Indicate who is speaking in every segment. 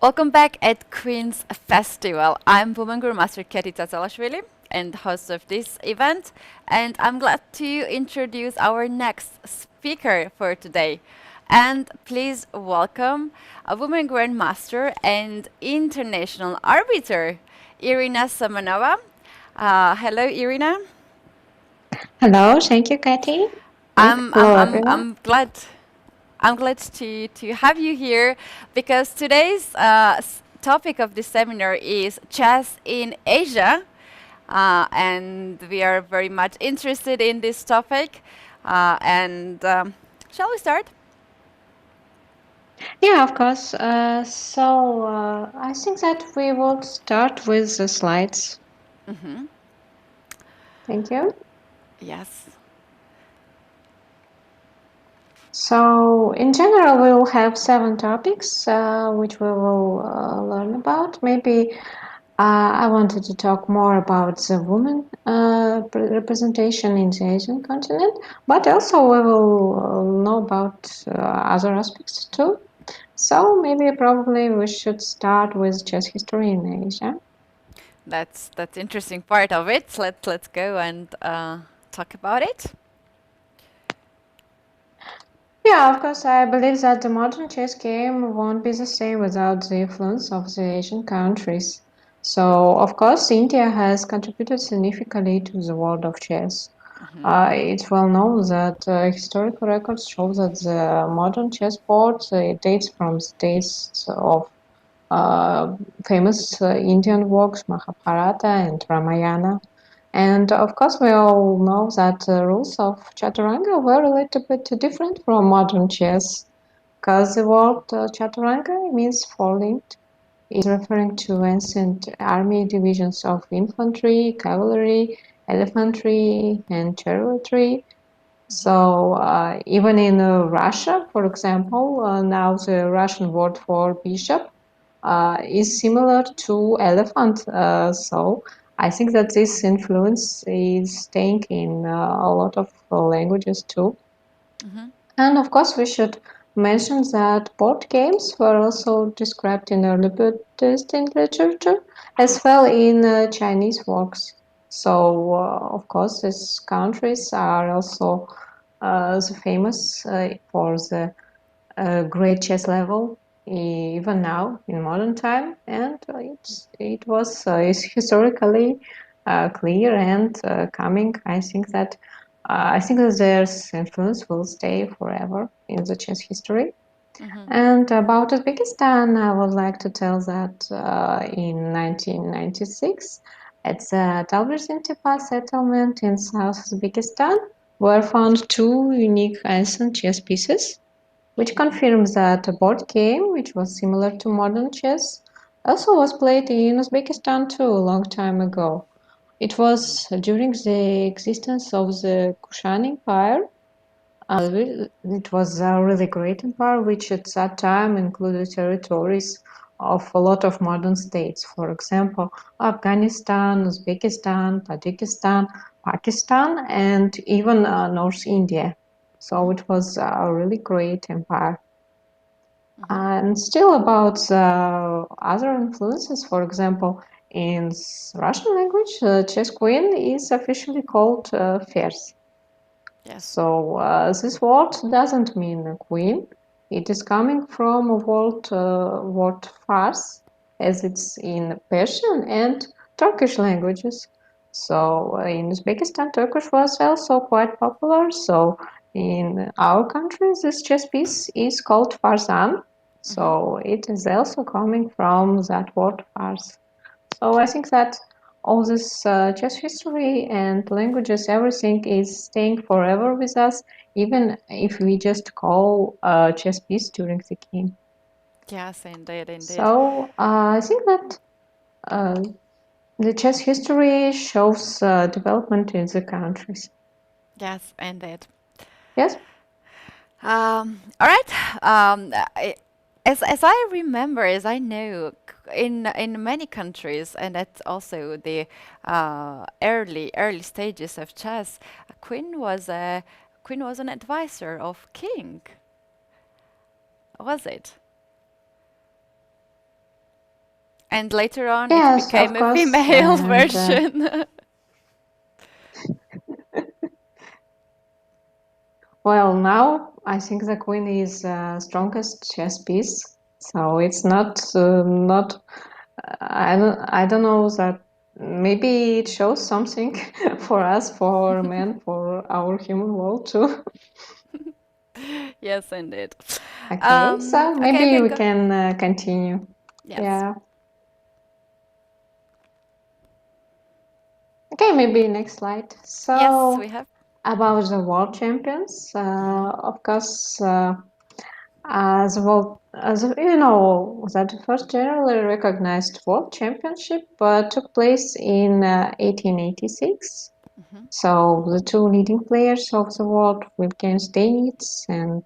Speaker 1: Welcome back at Queen's Festival. I'm Woman Master Keti Tazalashvili and host of this event, and I'm glad to introduce our next speaker for today. And please welcome a woman grandmaster and international arbiter, Irina Semenova. Hello, Irina.
Speaker 2: Hello, thank you, Katie. And
Speaker 1: I'm I'm
Speaker 2: hello,
Speaker 1: I'm
Speaker 2: everyone.
Speaker 1: I'm glad to have you here because today's topic of this seminar is chess in Asia, and we are very much interested in this topic. And shall we start?
Speaker 2: Yeah, of course. I think that we will start with the slides. Thank you.
Speaker 1: Yes.
Speaker 2: So, in general, we will have 7 topics which we will learn about. Maybe I wanted to talk more about the woman representation in the Asian continent, but also we will know about other aspects too. So maybe probably we should start with chess history in Asia.
Speaker 1: That's interesting part of it. Let's go and talk about it.
Speaker 2: Yeah, of course, I believe that the modern chess game won't be the same without the influence of the Asian countries. So, of course, India has contributed significantly to the world of chess. It's well known that historical records show that the modern chessboard dates from the days of uh, famous Indian works, Mahabharata and Ramayana. And of course, we all know that the rules of Chaturanga were a little bit different from modern chess, because the word Chaturanga means four-linked, is referring to ancient army divisions of infantry, cavalry, elephantry, and chariotry. So even in Russia, for example, now the Russian word for bishop is similar to elephant. So I think that this influence is staying in a lot of languages too. And of course, we should mention that board games were also described in early Buddhist literature as well in Chinese works. So, of course, these countries are also the famous for the great chess level even now in modern time, and it was is historically clear and coming. I think that their influence will stay forever in the chess history. And about Uzbekistan, I would like to tell that in 1996, at the Talbert-Sintepa settlement in South Uzbekistan, were found 2 unique ancient chess pieces, which confirms that a board game, which was similar to modern chess, also was played in Uzbekistan too a long time ago. It was during the existence of the Kushan Empire. It was a really great empire, which at that time included territories of a lot of modern states. For example, Afghanistan, Uzbekistan, Tajikistan, Pakistan, and even North India. So it was a really great empire. And still about other influences, for example, in Russian language, chess queen is officially called fers.
Speaker 1: Yes.
Speaker 2: So this word doesn't mean a queen. It is coming from a word fars, as it's in Persian and Turkish languages. So in Uzbekistan, Turkish was also quite popular. So in our country, this chess piece is called farzan. So it is also coming from that word fars. So I think that all this chess history and languages, everything is staying forever with us, even if we just call chess piece during the game.
Speaker 1: Yes, indeed, indeed.
Speaker 2: So I think that uh, the chess history shows development in the countries.
Speaker 1: Yes, indeed.
Speaker 2: Yes.
Speaker 1: All right. As I remember, as I know, in many countries, and that's also the early stages of chess, a queen was an advisor of king. Was it? And later on, it
Speaker 2: Yes, of
Speaker 1: became a
Speaker 2: course.
Speaker 1: female
Speaker 2: And
Speaker 1: version.
Speaker 2: well, now I think the queen is strongest chess piece. So it's not. I don't know that maybe it shows something for us, for men, for our human world too.
Speaker 1: Yes, indeed.
Speaker 2: Okay, so
Speaker 1: Okay,
Speaker 2: maybe
Speaker 1: we
Speaker 2: we
Speaker 1: got.
Speaker 2: can continue.
Speaker 1: Yes.
Speaker 2: Yeah. Okay, maybe next slide.
Speaker 1: Yes, we
Speaker 2: So
Speaker 1: have.
Speaker 2: about the world champions,
Speaker 1: Hmm.
Speaker 2: of course, as well as you know, that the first generally recognized world championship took place in 1886.
Speaker 1: Hmm.
Speaker 2: So the two leading players of the world, Wilhelm Steinitz and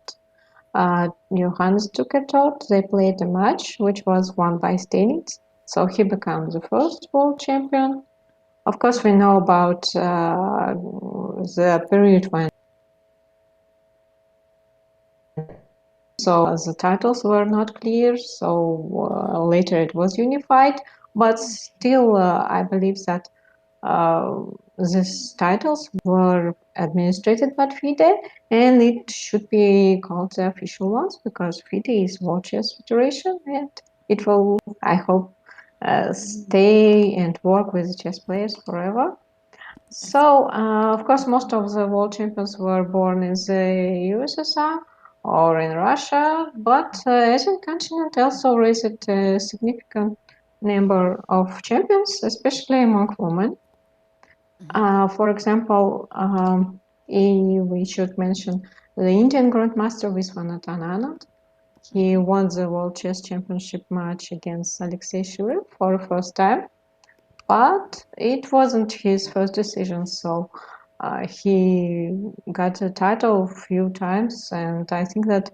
Speaker 2: Johannes Zukertort, they played a match which was won by Steinitz. So he became the first world champion. Of course, we know about the period when the titles were not clear. So
Speaker 1: Hmm.
Speaker 2: later it was unified, but still, I believe that uh, these titles were administered by FIDE, and it should be called the official ones because FIDE is World Chess Federation, and it will, I hope, stay and work with chess players forever.
Speaker 1: Yes.
Speaker 2: So, of course, most of the world champions were born in the USSR or in Russia, but Asian continent also raised a significant number of champions, especially among women.
Speaker 1: Hmm.
Speaker 2: For example, we should mention the Indian Grandmaster Viswanathan Anand. He
Speaker 1: Hmm.
Speaker 2: won the World Chess Championship match against Alexei Shurov for the first time, but it wasn't his first decision. So he got the title a few times, and I think that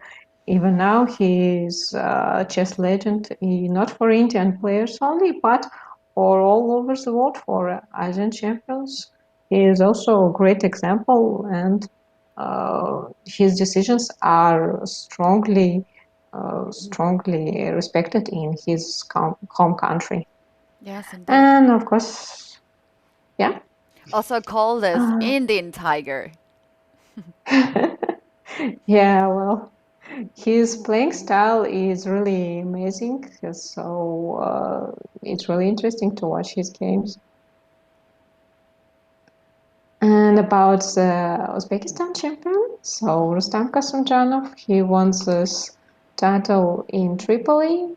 Speaker 2: even now he is a chess legend, not for Indian players only, but for all over the world, for Asian champions. He is also a great example, and his decisions are strongly respected in his home country.
Speaker 1: Yes, indeed.
Speaker 2: And of course, yeah.
Speaker 1: Also called as
Speaker 2: Uh,
Speaker 1: Indian tiger.
Speaker 2: yeah, well, his playing style is really amazing. So it's really interesting to watch his games. And about the Uzbekistan champion, so
Speaker 1: Hmm.
Speaker 2: Rustam Kasimjanov, he won this title in Tripoli,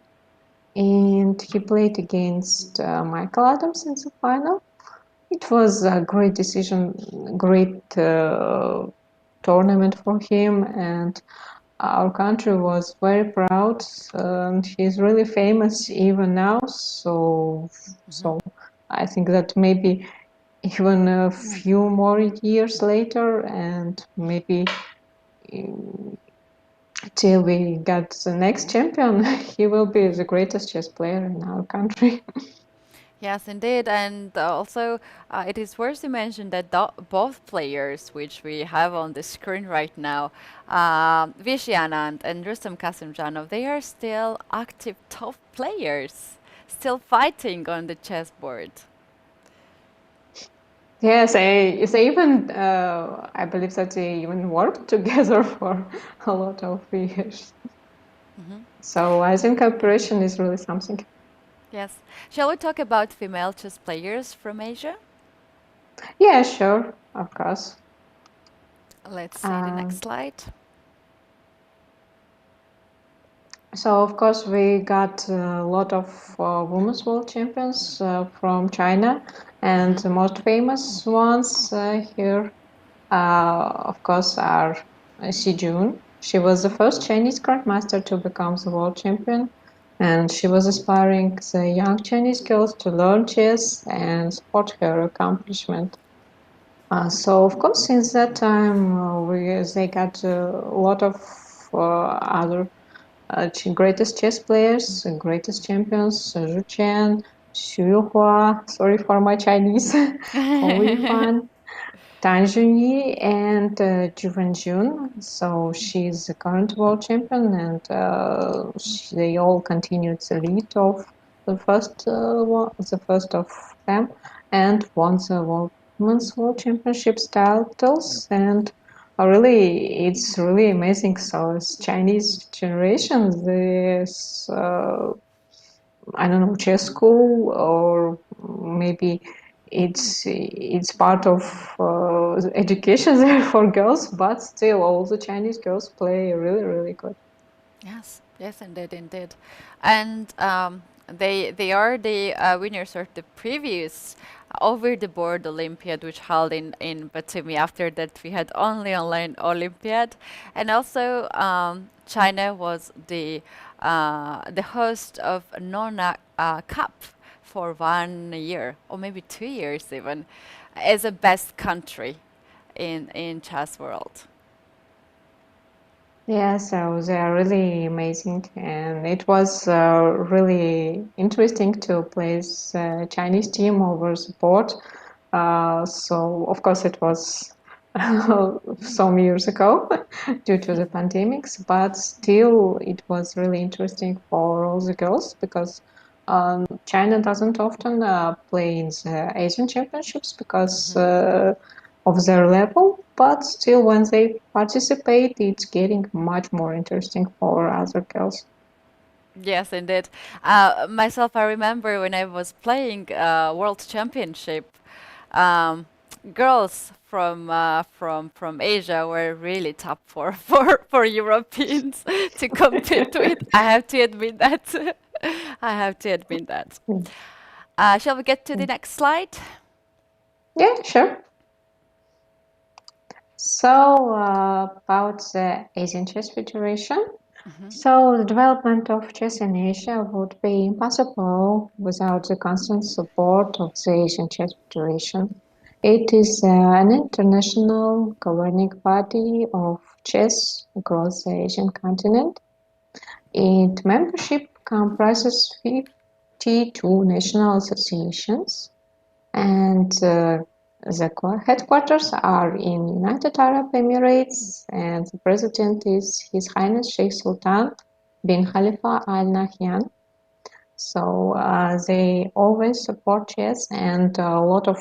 Speaker 2: and he played against Michael Adams in the final. It was a great decision, great tournament for him, and our country was very proud. And he's really famous even now.
Speaker 1: Hmm.
Speaker 2: So I think that maybe even a few more years later, and maybe um, till we get the next champion, he will be
Speaker 1: Hmm.
Speaker 2: the greatest chess player in our country.
Speaker 1: Yes, indeed. And also, it is worth to mention that both players, which we have on the screen right now, Vishy Anand and Rustam Kasimjanov, they are still active top players, still fighting on the chessboard.
Speaker 2: Yes, they even I believe that they even worked together for a lot of years.
Speaker 1: Hmm.
Speaker 2: So I think cooperation is really something.
Speaker 1: Yes. Shall we talk about female chess players from Asia?
Speaker 2: Yeah, sure, of course.
Speaker 1: Let's see the next
Speaker 2: Um,
Speaker 1: slide.
Speaker 2: so of course we got a lot of women's world champions from China, and
Speaker 1: Hmm.
Speaker 2: the most famous ones here, of course, are Xi Jun. She was the
Speaker 1: Hmm.
Speaker 2: first Chinese grandmaster to become the world champion, and she was inspiring the young Chinese girls to learn chess and support her accomplishment. So of course, since that time, they got a lot of other greatest chess players, greatest champions, Zhu Qian, Xu Yuhua, sorry for my Chinese, Hou Yifan, Tan Junyi, and Zhu Wenjun. So she's the current world champion, and they all continued the lead of the first of them, and won the Women's World Championships titles. And it's really amazing. So, it's Chinese generation, this I don't know, chess school, or maybe it's part of education there for girls, but still, all the Chinese girls play really, really good.
Speaker 1: Yes, yes, indeed, indeed. And they are the winners of the previous over the board Olympiad, which held in Batumi. After that, we had only online Olympiad, and also China was the host of Nona Cup for 1 year or maybe 2 years even, as a best country in chess world.
Speaker 2: Yeah, so they are really amazing, and it was really interesting to place Chinese team over the board. So of course it was some years ago due to the pandemics, but still it was really interesting for all the girls because China doesn't often play in the Asian Championships because of their level, but still, when they participate, it's getting much more interesting for other girls.
Speaker 1: Yes, indeed. Myself, I remember when I was playing World Championship, um, girls from Asia were really tough for for Europeans to compete with. I have to admit that. I have to admit that.
Speaker 2: Mm.
Speaker 1: Shall we get to the next slide?
Speaker 2: Yeah, sure. So, about the Asian Chess Federation. So, the development of chess in Asia would be impossible without the constant support of the Asian Chess Federation. It is an international governing body of chess across the Asian continent. Its membership comprises 52 national associations, and the headquarters are in United Arab Emirates, and the president is His Highness Sheikh Sultan bin Khalifa Al Nahyan. So they always support chess, and a lot of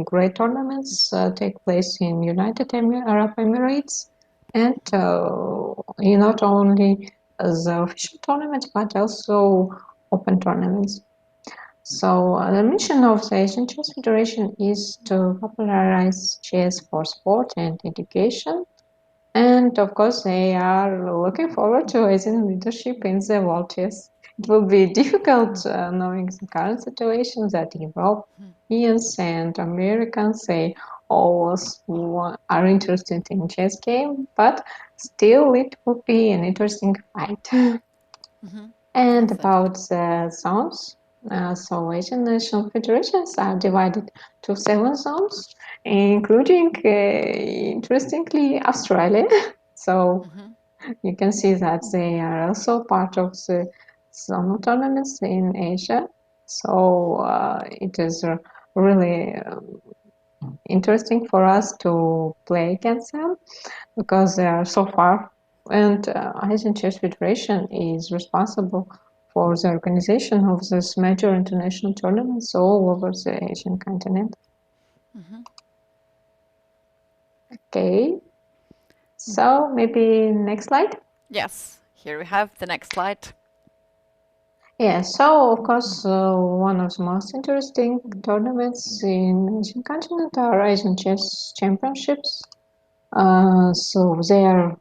Speaker 2: great tournaments take place in United Arab Emirates, and not only the official tournaments but also open tournaments. So the mission of the Asian Chess Federation is to popularize chess for sport and education. And of course, they are looking forward to Asian leadership in the world chess. It will be difficult knowing the current situation that Europeans and Americans say always are interested in chess game, but still it will be an interesting fight. And
Speaker 1: Yes, indeed.
Speaker 2: about the zones, so Asian national federations are divided to 7 zones, including, interestingly, Australia. So you can see that they are also part of the zone tournaments in Asia. So it is really interesting for us to play against them because they are so far. And Asian Chess Federation is responsible for the organization of these major international tournaments all over the Asian continent. Okay, so maybe next slide.
Speaker 1: Yes, here we have the next slide.
Speaker 2: Yeah, so of course, one of the most interesting tournaments in Asian continent are Asian Chess Championships. So they are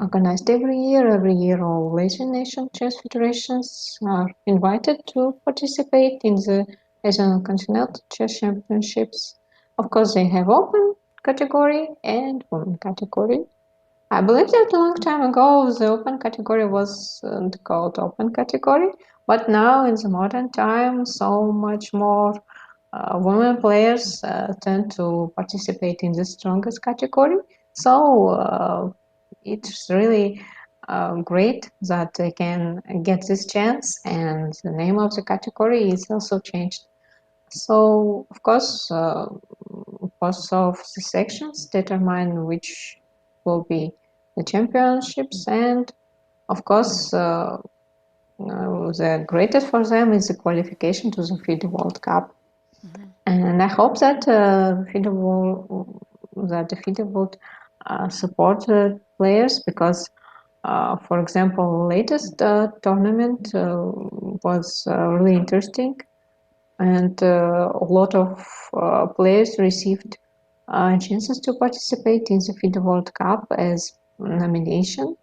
Speaker 2: organized every year. Every year, all Asian nation chess federations are invited to participate in the Asian Continental Chess Championships. Of course, they have open category and women category. I believe that a long time ago the open category was called open category, but now in the modern time, so much more women players tend to participate in the strongest category. So it's really great that they can get this chance, and the name of the category is also changed. So, of course, both of the sections determine which will be the championships, and of course, the greatest for them is the qualification to the FIDE World Cup.
Speaker 1: Mm-hmm.
Speaker 2: And I hope that the FIDE would support the players because, for example, latest tournament was really interesting, and a lot of players received chances to participate in the FIDE World Cup as nomination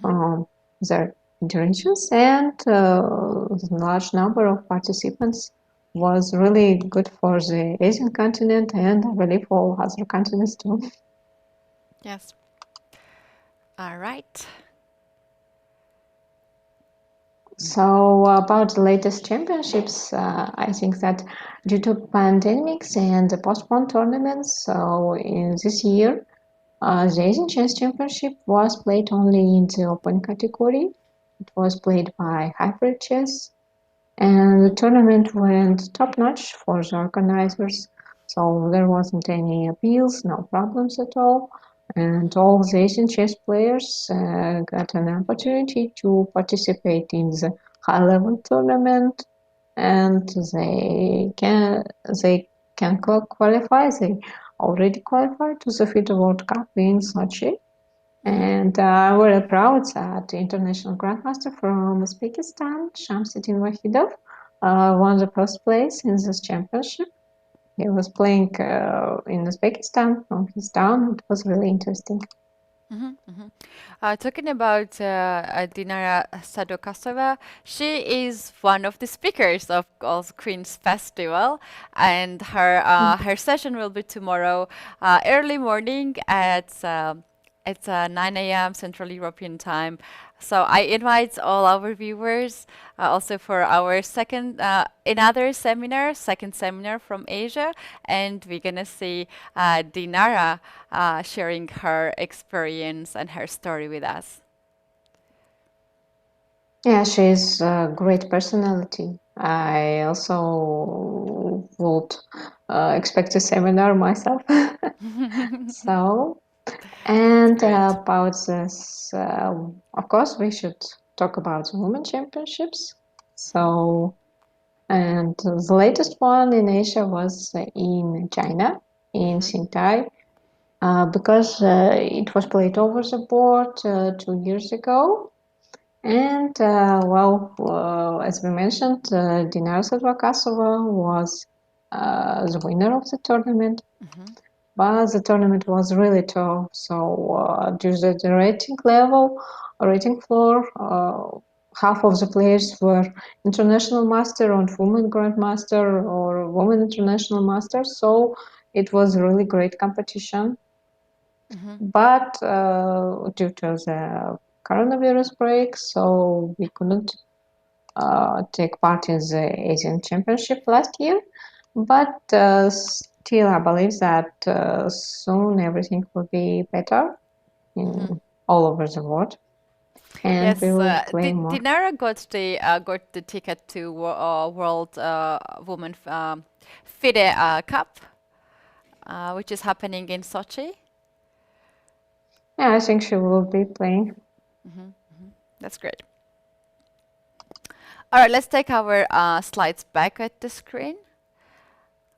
Speaker 2: from their federations, and the large number of participants was really good for the Asian continent and I believe all other continents too.
Speaker 1: Yes. All right.
Speaker 2: So about the latest championships, I think that due to pandemics and the postponed tournaments, so in this year, the Asian Chess Championship was played only in the open category. It was played by hybrid chess, and the
Speaker 1: Mm-hmm.
Speaker 2: tournament went top notch for the organizers. So there wasn't any appeals, no problems at all. And
Speaker 1: Mm-hmm.
Speaker 2: all the Asian chess players got an opportunity to participate in the high level tournament, and they can qualify. They already qualified to the FIDE World Cup in Sochi.
Speaker 1: Mm-hmm.
Speaker 2: And we're proud that the international grandmaster from Uzbekistan, Shamsiddin Wahidov, won the first place in this championship. He was playing in Uzbekistan from his town. It was really interesting.
Speaker 1: Mm-hmm. Mm-hmm. Talking about Dinara Sadokasova, she is one of the speakers of Queen's Festival, and her session will be tomorrow, early morning at 9 a.m. Central European Time. So I invite all our viewers also for our second seminar from Asia, and we're gonna see Dinara sharing her experience and her story with us.
Speaker 2: Yeah, she's a great personality. I also would expect a seminar myself. So,
Speaker 1: That's
Speaker 2: and
Speaker 1: great.
Speaker 2: about this, of course, we should talk about the women championships. So, and the latest one in Asia was in China, in
Speaker 1: Mm-hmm.
Speaker 2: Xintai, because it was played over the board 2 years ago. And as we mentioned, Dinar Sadvakasova was the winner of the tournament.
Speaker 1: Mm-hmm.
Speaker 2: But the tournament was really tough. So due to the rating floor, half of the players were international master and women grandmaster or women international master. So it was really great competition.
Speaker 1: Mm-hmm.
Speaker 2: But due to the coronavirus break, so we couldn't take part in the Asian Championship last year. But still, I believe that soon everything will be better
Speaker 1: Mm-hmm.
Speaker 2: in all over the world, and we
Speaker 1: Yes,
Speaker 2: will play more.
Speaker 1: Dinara got the ticket to World Women FIDE Cup, which is happening in Sochi.
Speaker 2: Yeah, I think she will be playing.
Speaker 1: Mm-hmm. Mm-hmm. That's great. All right, let's take our slides back at the screen.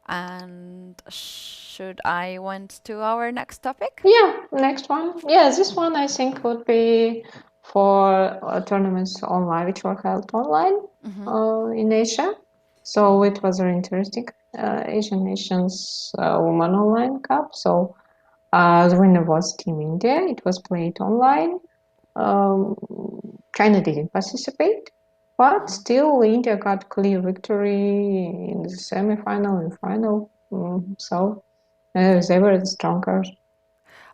Speaker 1: And should I went to our next topic?
Speaker 2: Yeah, next one. Yeah, this one I think would be for tournaments online, which were held online
Speaker 1: Mm-hmm.
Speaker 2: in Asia. So
Speaker 1: Mm-hmm.
Speaker 2: it was very interesting. Asian Nations Women Online Cup. So the winner was Team India. It was played online. Um, China didn't participate, but
Speaker 1: Mm-hmm.
Speaker 2: still India got clear victory in the semi-final and final. So
Speaker 1: Mm-hmm.
Speaker 2: they were the stronger.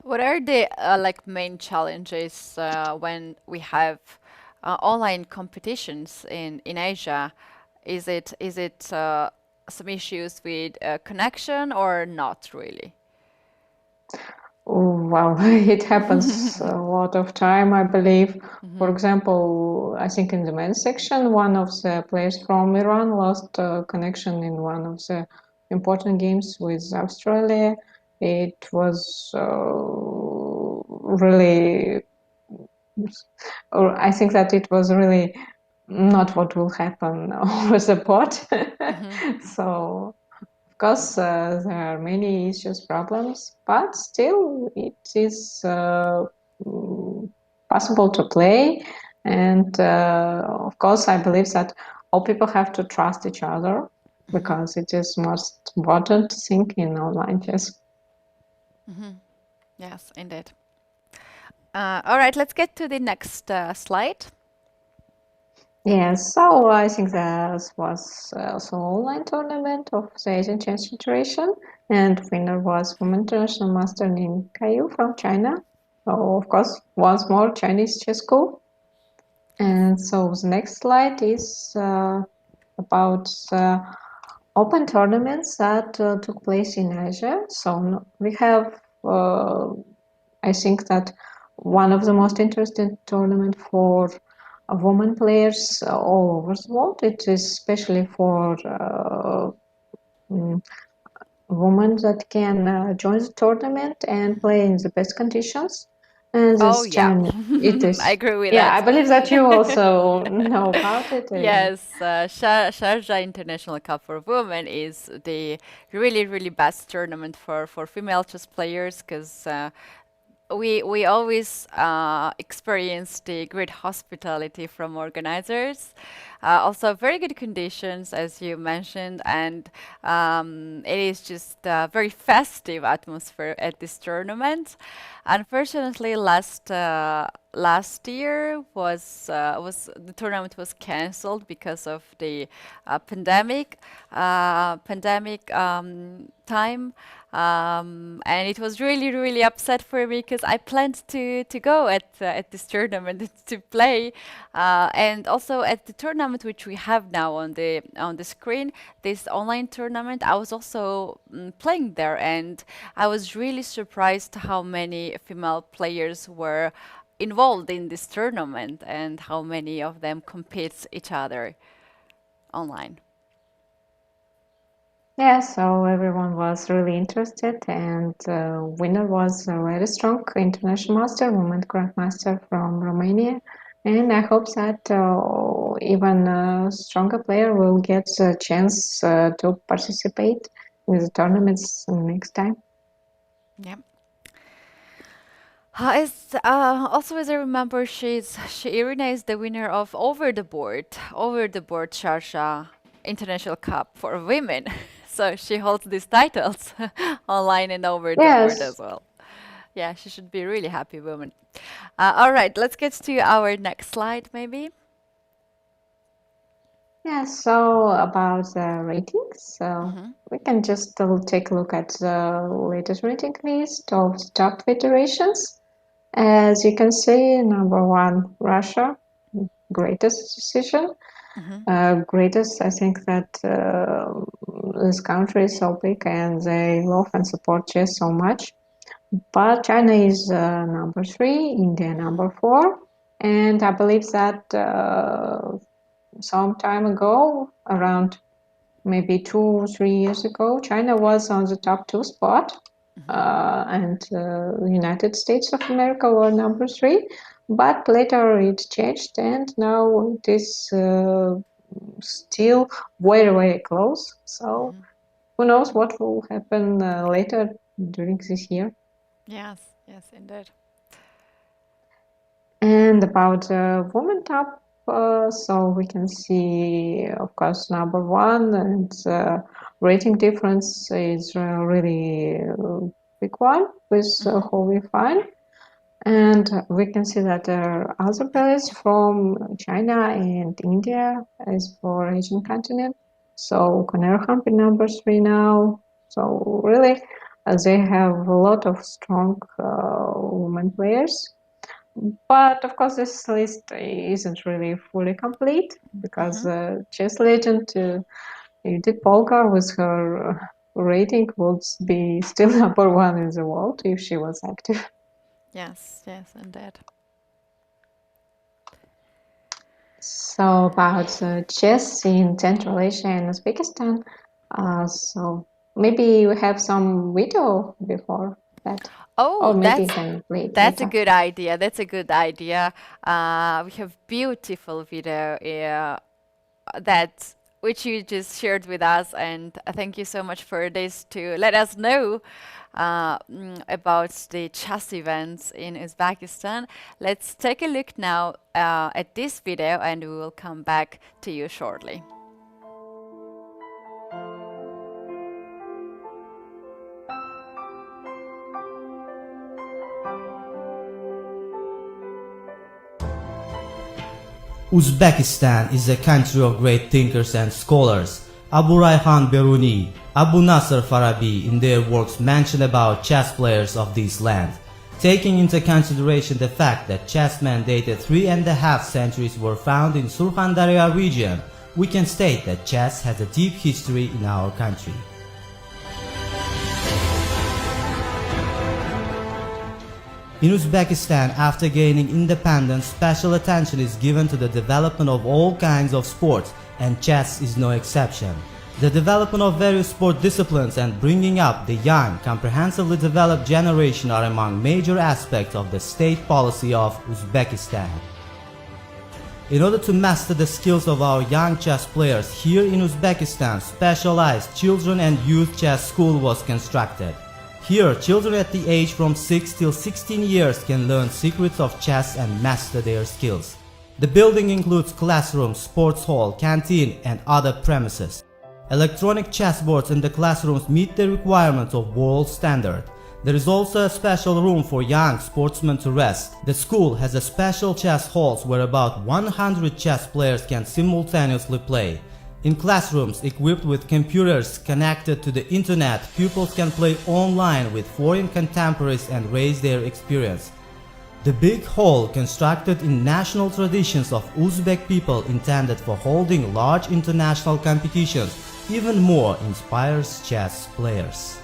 Speaker 1: What are the like main challenges when we have online competitions in Asia? Is it some issues with connection or not really?
Speaker 2: Oh, well, it happens a lot of time, I believe. For
Speaker 1: Mm-hmm.
Speaker 2: example, I think in the men's section, one of the players from Iran lost connection in one of the important games with Australia. It was really, or I think that it was really not what will happen over the pot.
Speaker 1: Hmm.
Speaker 2: So, of course, there are many issues, problems, but still, it is mm, possible to play. And of course, I believe that all people have to trust each other
Speaker 1: Hmm.
Speaker 2: because it is most important thing in online chess.
Speaker 1: Hmm. Yes, indeed. All right, let's get to the next slide.
Speaker 2: Yes, so I think there was also online tournament of the Asian Chess Federation, and winner was women international master named Caillou from China. So of course, once more Chinese chess school.
Speaker 1: Yes.
Speaker 2: And so the next slide is about open tournaments that took place in Asia. So we have, I think that one of the most interesting tournament for women players all over the world. It is especially for mm, women that can join the tournament and
Speaker 1: Hmm.
Speaker 2: play in the best conditions. And
Speaker 1: Oh,
Speaker 2: this
Speaker 1: yeah.
Speaker 2: China, it
Speaker 1: I
Speaker 2: is.
Speaker 1: agree with
Speaker 2: Yeah, I
Speaker 1: that.
Speaker 2: believe that you also know about it.
Speaker 1: Yes, Sharjah International Cup for Women is the really, really best tournament for female chess players because we always experience the great hospitality from organizers. Also, very good conditions, as you mentioned, and it is just a very festive atmosphere at this tournament. Unfortunately, last year was the tournament was cancelled because of the pandemic time. And it was really, really upset for me because I planned to go at this tournament to play, and also at the tournament which we have now on the screen, this online tournament. I was also playing there, and I was really surprised how many female players were involved in this tournament and how many of them compete each other online.
Speaker 2: Yeah, so everyone was really interested, and winner was a very strong international master, woman grandmaster from Romania. And I hope that even a stronger player will get a chance to participate in the tournaments next time.
Speaker 1: Yeah. Also, as I remember, Irina is the winner of over the board Sharsha International Cup for women. So she holds these titles online and over the board
Speaker 2: Yes,
Speaker 1: as well. Yeah, she should be really happy woman. All right, let's get to our next slide, maybe.
Speaker 2: yeah. So about the ratings,
Speaker 1: Hmm.
Speaker 2: we can just take a look at the latest rating list of the top federations. As you can see, number one, Russia, greatest decision.
Speaker 1: Hmm.
Speaker 2: Greatest, I think that this country is so big and they love and support chess so much. But China is number three, India
Speaker 1: Hmm.
Speaker 2: number four. And I believe that some time ago, around maybe 2 or 3 years ago, China was on the top two spot,
Speaker 1: Hmm.
Speaker 2: and United States of America were number three. But later it changed, and now it is still very, very close. So
Speaker 1: Hmm.
Speaker 2: who knows what will happen later during this year?
Speaker 1: Yes, yes, indeed.
Speaker 2: And about the women top, so we can see, of course, number one, and rating difference is really big one with
Speaker 1: Hmm.
Speaker 2: Hovi Fine. And we can see that there are other players from China and India as for Asian continent. So Conero Humpy number three now. So really, they have a lot of strong women players. But of course, this list isn't really fully complete because
Speaker 1: Hmm.
Speaker 2: chess legend Judith Polgar with her rating would be still number one in the world if she was active.
Speaker 1: Yes, yes, indeed.
Speaker 2: So about chess in Central Asia and Uzbekistan. So maybe you have some video before that.
Speaker 1: Oh,
Speaker 2: or maybe can play it
Speaker 1: that's a
Speaker 2: later.
Speaker 1: good idea. That's a good idea. We have beautiful video that which you just shared with us, and thank you so much for this to let us know about the chess events in Uzbekistan. Let's take a look now at this video, and we will come back to you shortly.
Speaker 3: Uzbekistan is a country of great thinkers and scholars. Abu Rayhan Beruni, Abu Nasr Farabi in their works mention about chess players of this land. Taking into consideration the fact that chessmen dated 3.5 centuries were found in Surkhandarya region, we can state that chess has a deep history in our country. In Uzbekistan, after gaining independence, special attention is given to the development of all kinds of sports, and chess is no exception. The development of various sport disciplines and bringing up the young, comprehensively developed generation are among major aspects of the state policy of Uzbekistan. In order to master the skills of our young chess players, here in Uzbekistan, specialized children and youth chess school was constructed. Here, children at the age from 6 till 16 years can learn secrets of chess and master their skills. The building includes classrooms, sports hall, canteen, and other premises. Electronic chessboards in the classrooms meet the requirements of world standard. There is also a special room for young sportsmen to rest. The school has a special chess halls where about 100 chess players can simultaneously play. In classrooms equipped with computers connected to the internet, pupils can play online with foreign contemporaries and raise their experience. The big hall, constructed in national traditions of Uzbek people intended for holding large international competitions, even more inspires chess players.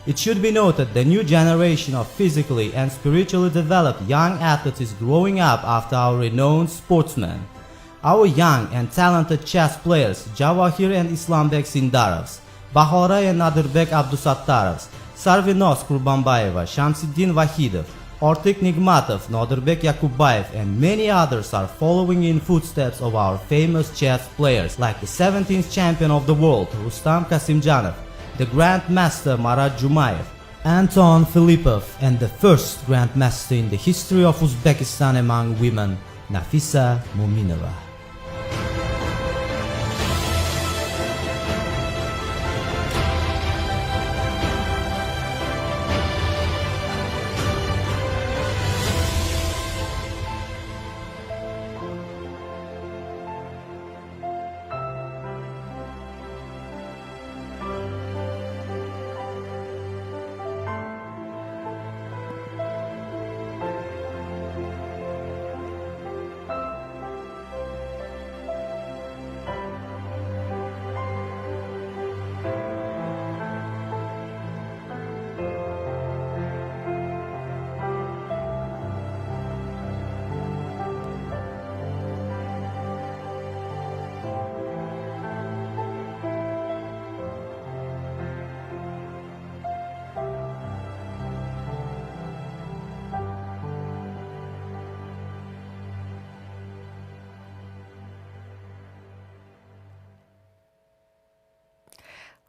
Speaker 3: It should be noted the new generation of physically and spiritually developed young athletes is growing up after our renowned sportsmen. Our young and talented chess players Jawahir and Islambek Sindarovs, Bahora and Nadirbek Abdusattarovs, Sarvinos Kurbanbayeva, Shamsiddin Vahidov, Ortik Nigmatov, Nodirbek Yakubayev and many others are following in footsteps of our famous chess players like the 17th champion of the world Rustam Kasimjanov, the Grandmaster Marat Jumayev, Anton Filipov, and the first Grandmaster in the history of Uzbekistan among women, Nafisa Muminova.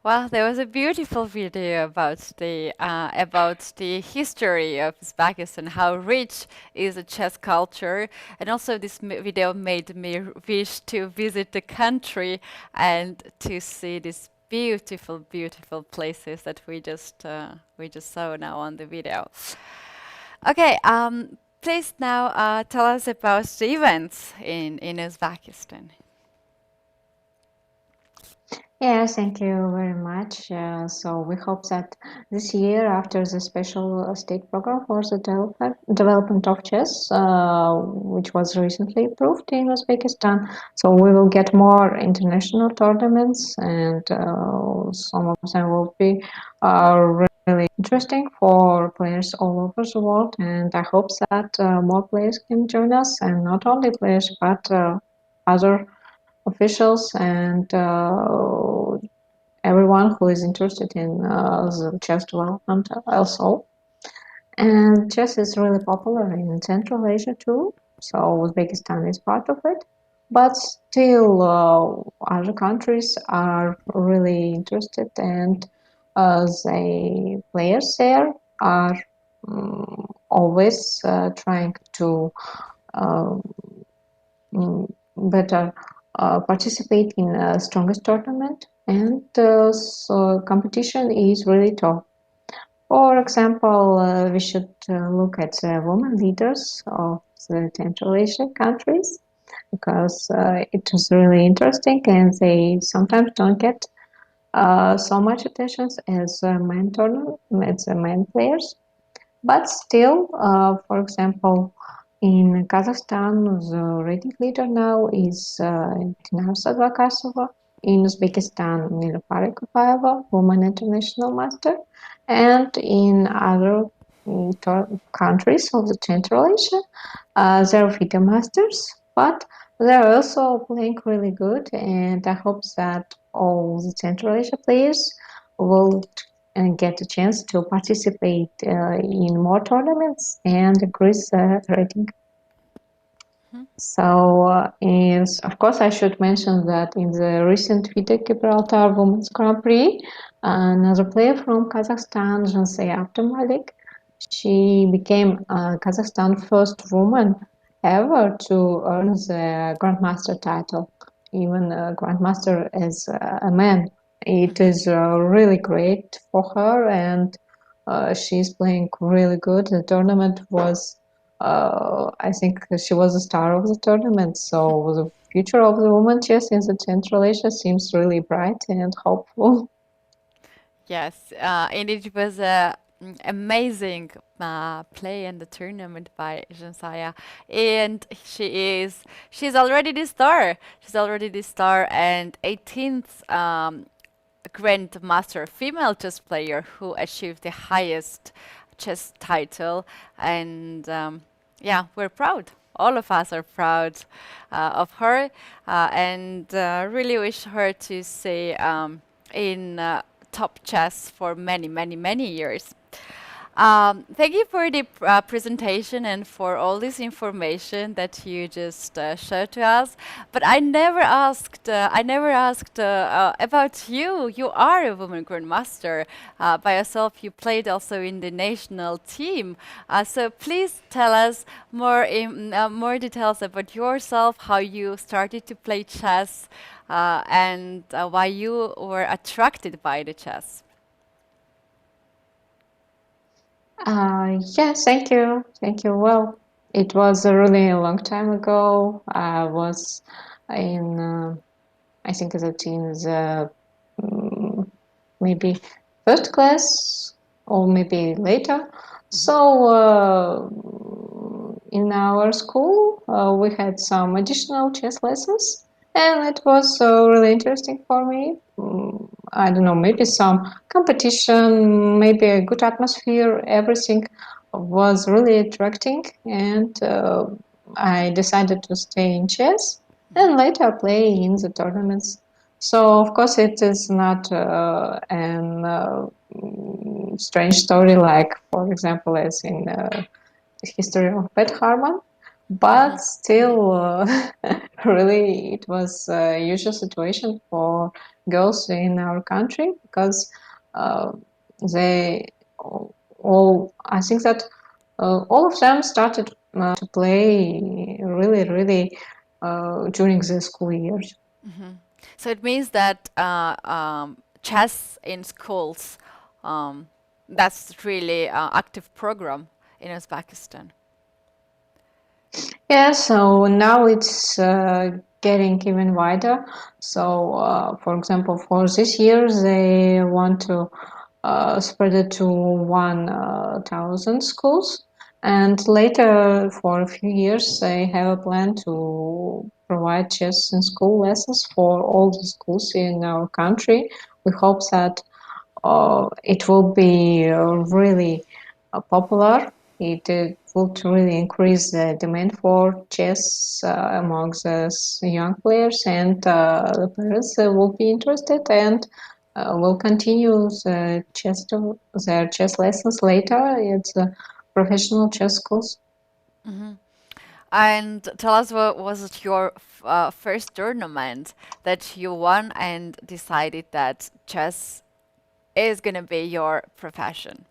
Speaker 1: Well, there was a beautiful video about the history of Uzbekistan, how rich is the chess culture, and also this video made me wish to visit the country and to see these beautiful, beautiful places that we just saw now on the video. Okay, please now tell us about the events in Uzbekistan.
Speaker 2: Yes, thank you very much. So we hope that this year, after the special state program for the development of chess, which was recently approved in Uzbekistan, so we will get more international tournaments, and some of them will be really interesting for players all over the world. And I hope that more players can join us, and not only players, but other officials and everyone who is interested in the chess development also. And chess is really popular in Central Asia too, so Uzbekistan is part of it. But still, other countries are really interested, and the players there are always trying to um, better participate in the strongest tournament, and so competition is really tough. For example, we should look at the women leaders of the Central Asian countries because it is really interesting and they sometimes don't get so much attention as men tournament, as men players. But still, for example, in Kazakhstan, the rating leader now is Dinar Sadvakasova. In Uzbekistan, Nilufar Ekupayeva, woman international master. And in other countries of the Central Asia, there are FIDE masters, but they're also playing really good. And I hope that all the Central Asia players will and get a chance to participate in more tournaments and increase rating. So, of course, I should mention that in the recent FIDE Gibraltar Women's Grand Prix, another player from Kazakhstan, Janse Abdumalik, she became Kazakhstan's first woman ever to earn the Grandmaster title, even Grandmaster as a man. It is really great for her, and she's playing really good. The tournament was, I think, she was the star of the tournament. So the future of the women chess in the Central Asia seems really bright and hopeful.
Speaker 1: Yes, and it was a amazing play in the tournament by Jansaya, and she's already the star. She's already the star, and 18th grandmaster female chess player who achieved the highest chess title, and yeah, we're proud. All of us are proud of her, and really wish her to stay in top chess for many, many, many years. Thank you for the presentation and for all this information that you just shared to us. But I never asked. About you. You are a woman grandmaster by yourself. You played also in the national team. So please tell us more details about yourself, how you started to play chess, and why you were attracted by the chess.
Speaker 2: Yes, thank you. Thank you. Well, it was a really long time ago. I was in, I think, that in the maybe first class or maybe later. So, in our school, we had some additional chess lessons, and it was really interesting for me. I don't know, maybe some competition, maybe a good atmosphere, everything was really attracting, and I decided to stay in chess and later play in the tournaments. So, of course, it is not an strange story like, for example, as in history of Beth Harmon, but still, really, it was a usual situation for girls in our country because uh, they all, I think that all of them started to play really, really during the school years.
Speaker 1: So it means that chess in schools, um, that's really active program in Uzbekistan.
Speaker 2: Yeah, so now it's getting even wider. So, for example, for this year, they want to spread it to 1,000 schools. And later, for a few years, they have a plan to provide chess in school lessons for all the schools in our country. We hope that it will be really popular it would really increase the demand for chess among the young players, and the players will be interested and will continue their chess lessons later at the professional chess schools.
Speaker 1: And tell us, what was it your first tournament that you won and decided that chess is going to be your profession?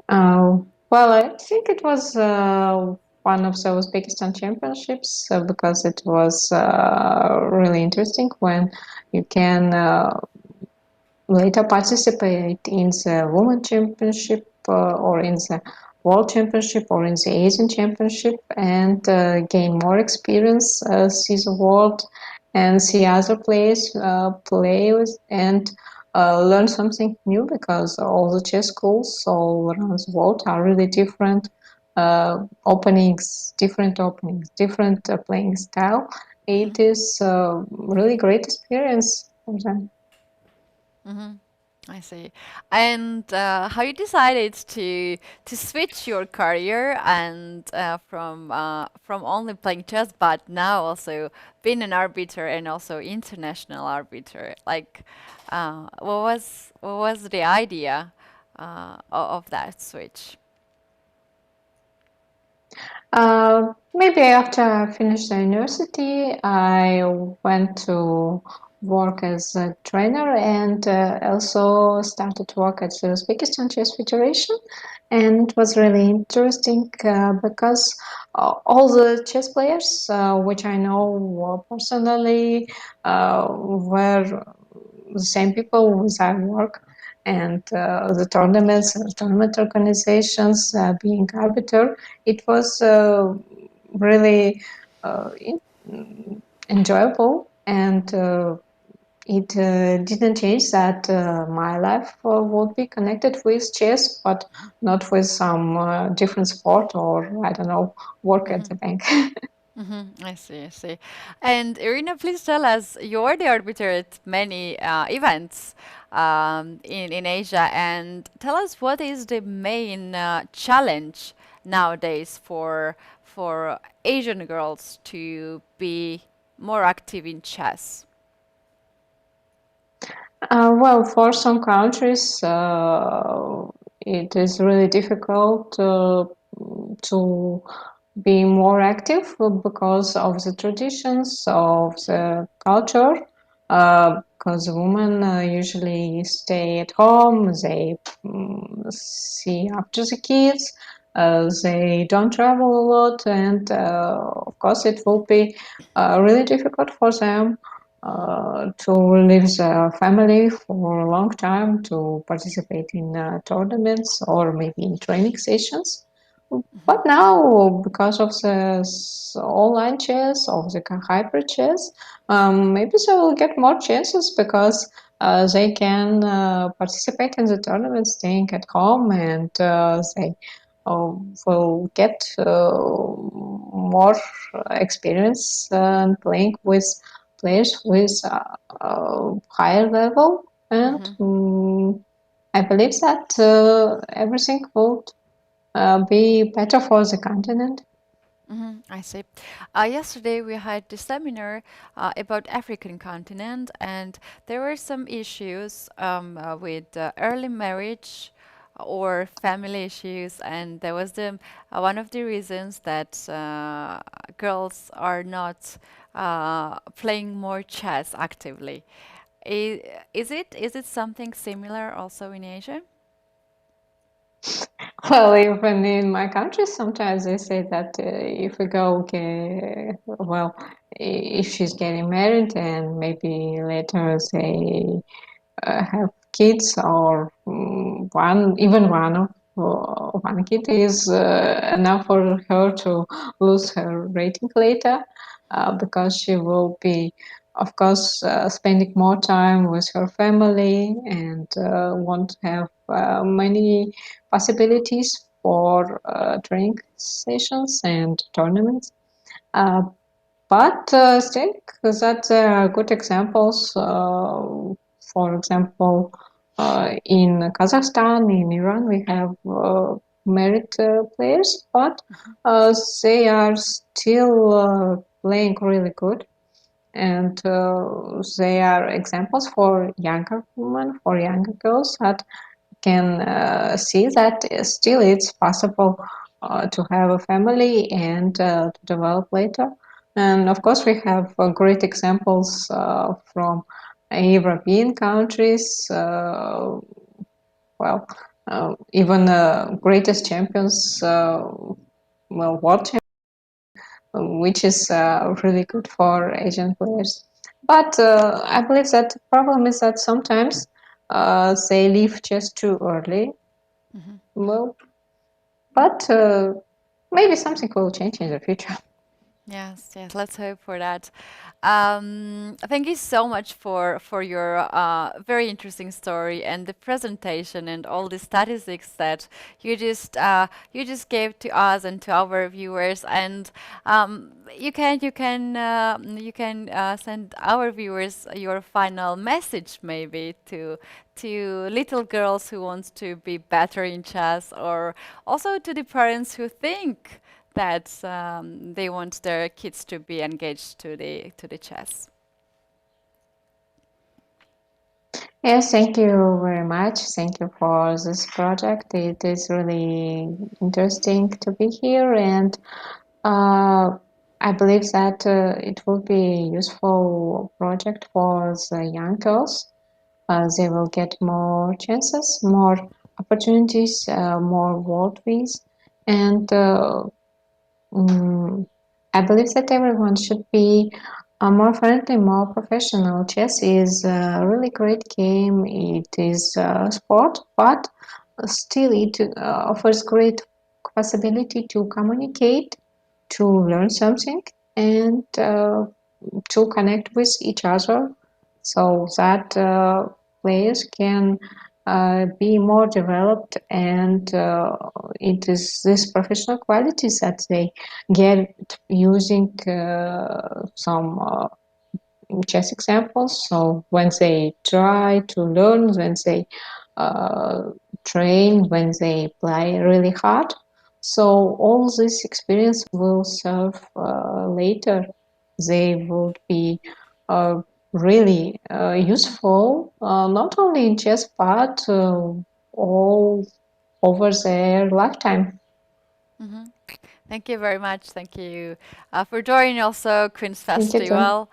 Speaker 2: Well, I think it was one of the Uzbekistan championships because it was really interesting when you can later participate in the Women Championship or in the World Championship or in the Asian Championship and gain more experience, see the world and see other players play with and learn something new because all the chess schools all around the world are really different openings, different playing style. It is really great experience for them.
Speaker 1: I see. And how you decided to switch your career and from only playing chess, but now also being an arbiter and also international arbiter? Like, what was the idea of that switch?
Speaker 2: Maybe after I finished the university, I went to work as a trainer and also started to work at the Uzbekistan Chess Federation. And it was really interesting because all the chess players, which I know personally, were the same people with I work, and the tournament organizations, being arbiter, it was really enjoyable, and it didn't change that my life would be connected with chess, but not with some different sport or I don't know, work at the bank.
Speaker 1: I see, I see. And Irina, please tell us, you're the arbiter at many events in Asia, and tell us what is the main challenge nowadays for Asian girls to be more active in chess?
Speaker 2: Well, for some countries, it is really difficult to be more active because of the traditions of the culture. Because women usually stay at home, they see after the kids, they don't travel a lot, and of course, it will be really difficult for them to leave the family for a long time to participate in tournaments or maybe in training sessions. But now, because of the online chess, of the hybrid chess, maybe they will get more chances because they can participate in the tournament staying at home, and they will get more experience playing with players with higher level. And I believe that everything would be better for the continent.
Speaker 1: I see. Yesterday we had the seminar about African continent, and there were some issues with early marriage or family issues, and there was the one of the reasons that girls are not playing more chess actively. Is it something similar also in Asia?
Speaker 2: Well, even in my country, sometimes they say that if a girl, well, if she's getting married and maybe later they have kids or one kid is enough for her to lose her rating later because she will be, of course, spending more time with her family and won't have many possibilities for training sessions and tournaments. Uh, but still, that there are good examples. For example, In Kazakhstan, in Iran, we have merit players, but they are still playing really good, and they are examples for younger women, for younger girls that can see that still it's possible to have a family and to develop later. And of course, we have great examples from European countries. Well, even greatest champions, well, world champions, which is really good for Asian players. But I believe that the problem is that sometimes they leave just too early. Well, but maybe something will change in the future.
Speaker 1: Yes, yes, let's hope for that. Thank you so much for your very interesting story and the presentation and all the statistics that you just gave to us and to our viewers. And you can send our viewers your final message maybe to little girls who want to be better in chess, or also to the parents who think that they want their kids to be engaged to the chess.
Speaker 2: Yes, thank you very much. Thank you for this project. It is really interesting to be here, and I believe that it will be a useful project for the young girls. They will get more chances, more opportunities, more world wins, and I believe that everyone should be more friendly, more professional. Chess is a really great game. It is a sport, but still it offers great possibility to communicate, to learn something, and to connect with each other, so that players can be more developed, and it is this professional qualities that they get using some chess examples. So when they try to learn, when they uh, train, when they play really hard, so all this experience will serve later. They would be really useful, not only in chess but all over their lifetime.
Speaker 1: Thank you very much. Thank you for joining also Queen's
Speaker 2: Thank you, too.
Speaker 1: Festival.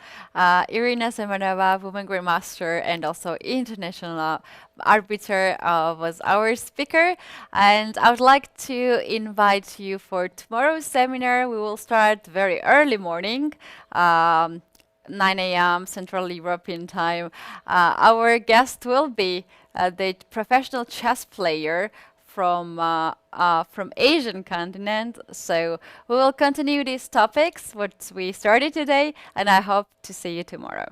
Speaker 1: Irina Semenova, Women Grandmaster and also international arbiter, was our speaker. And I would like to invite you for tomorrow's seminar. We will start very early morning. 9 a.m. Central European time. Our guest will be the professional chess player from Asian continent. So we will continue these topics what we started today, and I hope to see you tomorrow.